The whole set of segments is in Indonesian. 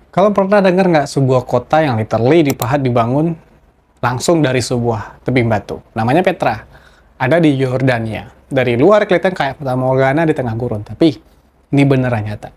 Kalau pernah dengar nggak sebuah kota yang literally dipahat dibangun langsung dari sebuah tebing batu? Namanya Petra. Ada di Yordania. Dari luar kelihatan kayak Fata Morgana di tengah gurun, tapi ini beneran nyata.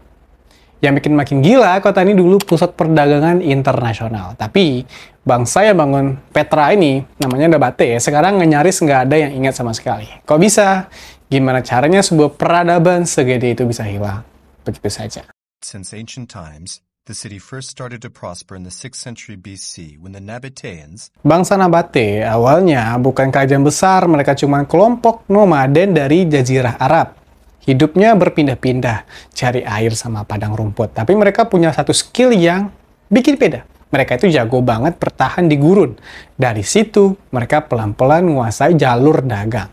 Yang bikin makin gila, kota ini dulu pusat perdagangan internasional. Tapi bangsa yang bangun Petra ini, namanya Nabate, sekarang nyaris nggak ada yang ingat sama sekali. Kok bisa? Gimana caranya sebuah peradaban segede itu bisa hilang? Begitu saja. Since ancient times, the city first started to prosper in the 6th century BC when the Nabateans. Bangsa Nabate awalnya bukan kerajaan besar, mereka cuma kelompok nomaden dari Jazirah Arab. Hidupnya berpindah-pindah, cari air sama padang rumput. Tapi mereka punya satu skill yang bikin beda. Mereka itu jago banget bertahan di gurun. Dari situ, mereka pelan-pelan menguasai jalur dagang.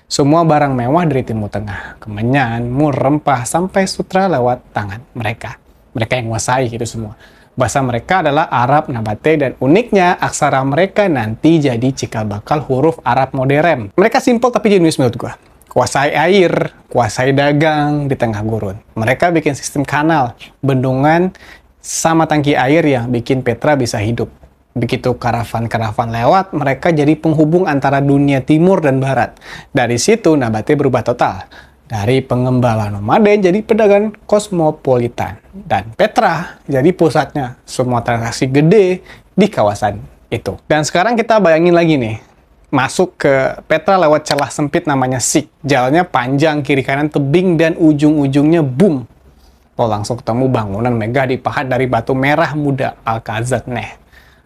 Semua barang mewah dari Timur Tengah, kemenyan, mur, rempah, sampai sutra lewat tangan mereka. Mereka yang menguasai gitu semua. Bahasa mereka adalah Arab Nabate dan uniknya aksara mereka nanti jadi cikal bakal huruf Arab modern. Mereka simpel tapi jenius menurut gua. Kuasai air, kuasai dagang di tengah gurun. Mereka bikin sistem kanal, bendungan, sama tangki air yang bikin Petra bisa hidup. Begitu karavan-karavan lewat, mereka jadi penghubung antara dunia timur dan barat. Dari situ Nabate berubah total. Dari pengembala nomaden jadi pedagang kosmopolitan. Dan Petra jadi pusatnya semua transaksi gede di kawasan itu. Dan sekarang kita bayangin lagi nih, masuk ke Petra lewat celah sempit namanya Sik. Jalannya panjang, kiri kanan tebing, dan ujung-ujungnya boom. Lo langsung ketemu bangunan megah dipahat dari batu merah muda Al-Khazaneh,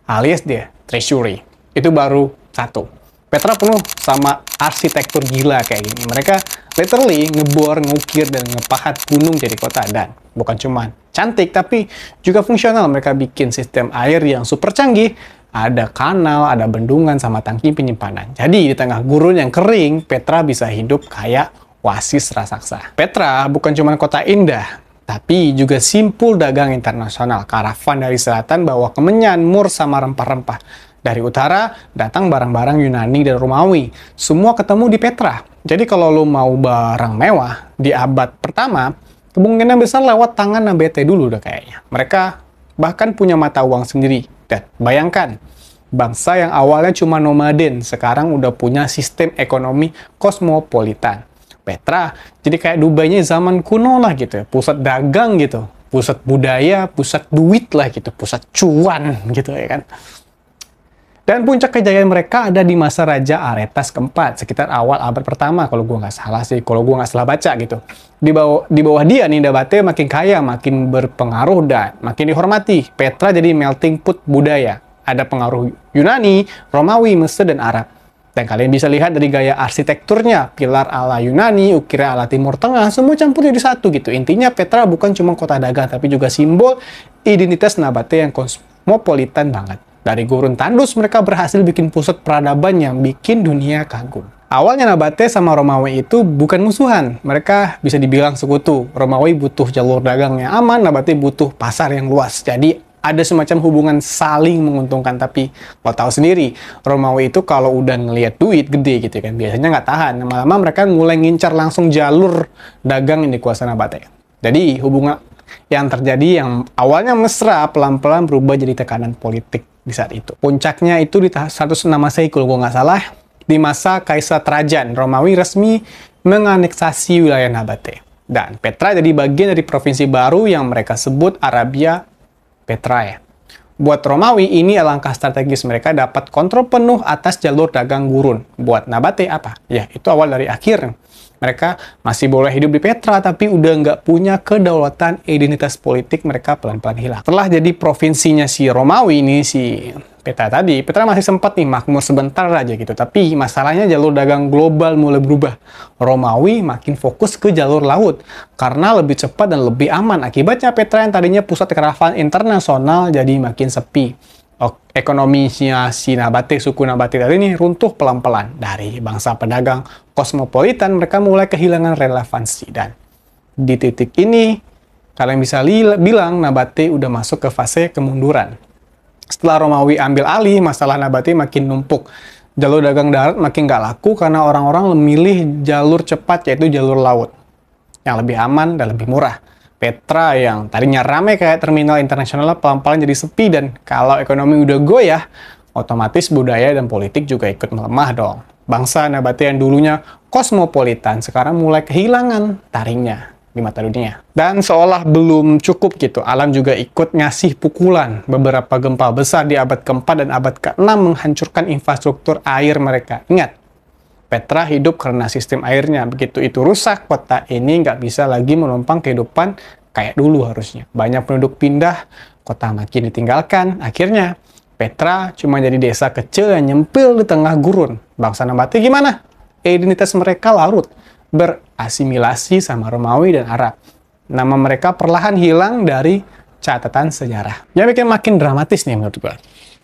alias dia treasury. Itu baru satu. Petra penuh sama arsitektur gila kayak gini. Mereka literally ngebor, ngukir, dan ngepahat gunung jadi kota. Dan bukan cuma cantik, tapi juga fungsional. Mereka bikin sistem air yang super canggih. Ada kanal, ada bendungan, sama tangki penyimpanan. Jadi di tengah gurun yang kering, Petra bisa hidup kayak oasis raksasa. Petra bukan cuma kota indah, tapi juga simpul dagang internasional. Karavan dari selatan bawa kemenyan, mur, sama rempah-rempah. Dari utara datang barang-barang Yunani dan Romawi. Semua ketemu di Petra. Jadi kalau lo mau barang mewah di abad pertama, kemungkinan besar lewat tangan Nabate dulu udah kayaknya. Mereka bahkan punya mata uang sendiri. Dan bayangkan, bangsa yang awalnya cuma nomaden, sekarang udah punya sistem ekonomi kosmopolitan. Petra jadi kayak Dubai-nya zaman kuno lah gitu, pusat dagang gitu, pusat budaya, pusat duit lah gitu, pusat cuan gitu ya kan. Dan puncak kejayaan mereka ada di masa Raja Aretas keempat, sekitar awal abad pertama kalau gue nggak salah sih, kalau gue nggak salah baca gitu. Di bawah dia nih, Nabate makin kaya, makin berpengaruh, dan makin dihormati. Petra jadi melting pot budaya. Ada pengaruh Yunani, Romawi, Mesir, dan Arab. Dan kalian bisa lihat dari gaya arsitekturnya, pilar ala Yunani, ukiran ala Timur Tengah, semua campur jadi satu gitu. Intinya Petra bukan cuma kota dagang, tapi juga simbol identitas Nabate yang kosmopolitan banget. Dari gurun tandus, mereka berhasil bikin pusat peradaban yang bikin dunia kagum. Awalnya Nabate sama Romawi itu bukan musuhan. Mereka bisa dibilang sekutu. Romawi butuh jalur dagang yang aman, Nabate butuh pasar yang luas. Jadi ada semacam hubungan saling menguntungkan. Tapi lo tahu sendiri, Romawi itu kalau udah ngelihat duit gede gitu kan, biasanya nggak tahan. Lama-lama mereka mulai ngincar langsung jalur dagang yang dikuasai Nabate. Jadi hubungan yang terjadi yang awalnya mesra, pelan-pelan berubah jadi tekanan politik di saat itu. Puncaknya itu di 106 Masehi kalau gue nggak salah, di masa Kaisar Trajan, Romawi resmi menganeksasi wilayah Nabate. Dan Petra jadi bagian dari provinsi baru yang mereka sebut Arabia Petraea. Buat Romawi, ini langkah strategis, mereka dapat kontrol penuh atas jalur dagang gurun. Buat Nabate apa? Ya, itu awal dari akhir. Mereka masih boleh hidup di Petra, tapi udah nggak punya kedaulatan, identitas politik mereka pelan-pelan hilang. Setelah jadi provinsinya si Romawi ini, si Petra tadi, Petra masih sempat nih makmur sebentar aja gitu. Tapi masalahnya jalur dagang global mulai berubah. Romawi makin fokus ke jalur laut, karena lebih cepat dan lebih aman. Akibatnya Petra yang tadinya pusat karavan internasional jadi makin sepi. Ekonominya si Nabate, suku Nabate tadi ini runtuh pelan-pelan. Dari bangsa pedagang kosmopolitan, mereka mulai kehilangan relevansi. Dan di titik ini, kalian bisa bilang Nabate udah masuk ke fase kemunduran. Setelah Romawi ambil alih, masalah Nabate makin numpuk. Jalur dagang darat makin nggak laku karena orang-orang memilih jalur cepat, yaitu jalur laut. Yang lebih aman dan lebih murah. Petra yang tadinya ramai kayak terminal internasional pelan-pelan jadi sepi, dan kalau ekonomi udah goyah, otomatis budaya dan politik juga ikut melemah dong. Bangsa Nabate yang dulunya kosmopolitan sekarang mulai kehilangan taringnya di mata dunia. Dan seolah belum cukup gitu, alam juga ikut ngasih pukulan. Beberapa gempa besar di abad ke-4 dan abad ke-6 menghancurkan infrastruktur air mereka. Ingat, Petra hidup karena sistem airnya. Begitu itu rusak, kota ini nggak bisa lagi menumpang kehidupan kayak dulu harusnya. Banyak penduduk pindah, kota makin ditinggalkan. Akhirnya, Petra cuma jadi desa kecil yang nyempil di tengah gurun. Bangsa Nabate gimana? Identitas mereka larut, berasimilasi sama Romawi dan Arab. Nama mereka perlahan hilang dari catatan sejarah. Yang bikin makin dramatis nih menurut gue.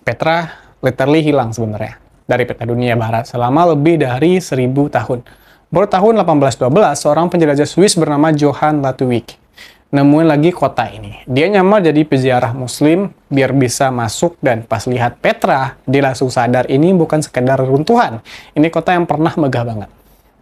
Petra literally hilang sebenarnya dari peta dunia barat selama lebih dari 1000 tahun. Baru tahun 1812, seorang penjelajah Swiss bernama Johann Ludwig nemuin lagi kota ini. Dia nyamar jadi peziarah muslim biar bisa masuk, dan pas lihat Petra, dia langsung sadar ini bukan sekedar runtuhan. Ini kota yang pernah megah banget.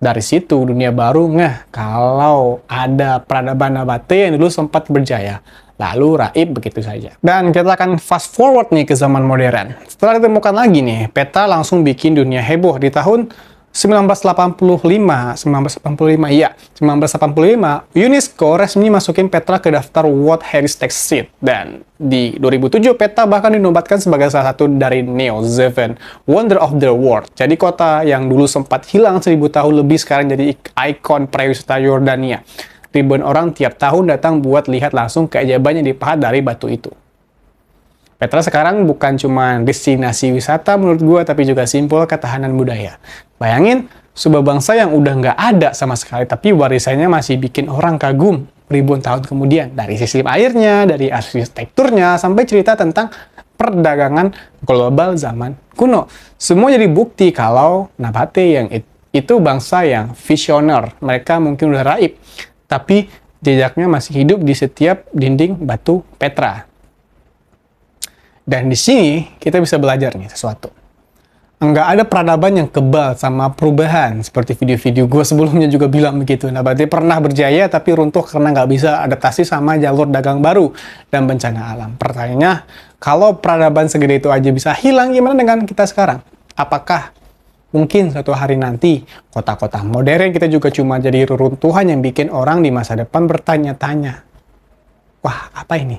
Dari situ dunia baru ngeh kalau ada peradaban Nabate yang dulu sempat berjaya, lalu raib begitu saja. Dan kita akan fast forward nih ke zaman modern. Setelah ditemukan lagi nih, Petra langsung bikin dunia heboh. Di tahun 1985, UNESCO resmi masukin Petra ke daftar World Heritage Site. Dan di 2007, Petra bahkan dinobatkan sebagai salah satu dari Neo-7 Wonder of the World. Jadi kota yang dulu sempat hilang 1000 tahun lebih sekarang jadi ikon pariwisata Yordania. Ribuan orang tiap tahun datang buat lihat langsung keajaiban yang dipahat dari batu itu. Petra sekarang bukan cuma destinasi wisata menurut gue, tapi juga simbol ketahanan budaya. Bayangin, sebuah bangsa yang udah nggak ada sama sekali, tapi warisannya masih bikin orang kagum ribuan tahun kemudian. Dari sistem airnya, dari arsitekturnya, sampai cerita tentang perdagangan global zaman kuno. Semua jadi bukti kalau Nabate yang itu bangsa yang visioner. Mereka mungkin udah raib, tapi jejaknya masih hidup di setiap dinding batu Petra. Dan di sini kita bisa belajar nih sesuatu. Nggak ada peradaban yang kebal sama perubahan. Seperti video-video gue sebelumnya juga bilang begitu. Nabate pernah berjaya tapi runtuh karena nggak bisa adaptasi sama jalur dagang baru dan bencana alam. Pertanyaannya, kalau peradaban segede itu aja bisa hilang, gimana dengan kita sekarang? Apakah mungkin suatu hari nanti kota-kota modern kita juga cuma jadi reruntuhan yang bikin orang di masa depan bertanya-tanya, wah apa ini?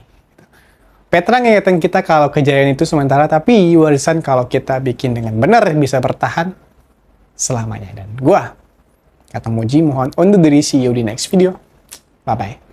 Petra ngingetin kita kalau kejayaan itu sementara, tapi warisan kalau kita bikin dengan benar bisa bertahan selamanya. Dan gua, kata Moji, mohon undur diri, see you di next video. Bye-bye.